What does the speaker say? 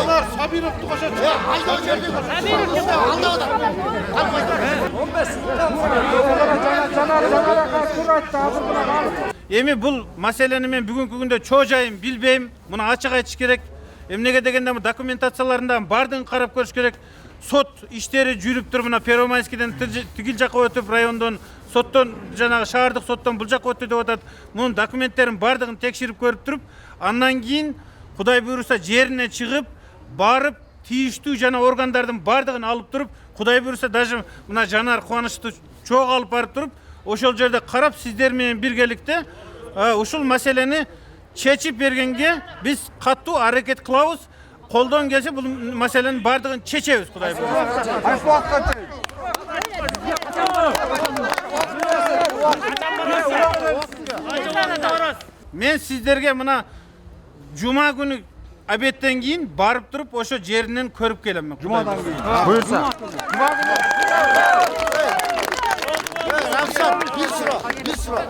Onlar Sabirov'tu koşa çıkıyor. Emi bul maseleni men бүгүнкү күндө чоо жайын билбейм. Муну ачык айтыш керек. Эмнеге дегенде документацияларында бардыгын карап көрүш керек. Сот иштери жүрүп туруп мына Первомайскийден тигил жакка өтүп райондон соттон жанагы шаардык соттон бул жакка өттү деп атат. Мунун документтерин бардыгын текшерип көрүп туруп, андан кийин Кудай буйруса жерине чыгып, барып тийиштүү жана органдардын бардыгын алып туруп, Кудай буйруса даже мына Жанар Кубанычты чоого алып барып туруп, ошол жерде карап сиздер менен биргеликте ушул маселени чечип бергенге биз катуу аракет кылабыз. Колдон келсе бул маселенин бардыгын чечебиз, Кудай буйруса. Кайсы убакытка Мен сиздерге мына жума күнү обедтен кийин барып туруп ошо жеринен көрүп келем. Жумадан кийин. Буйрса. Ravshan, bir sıra.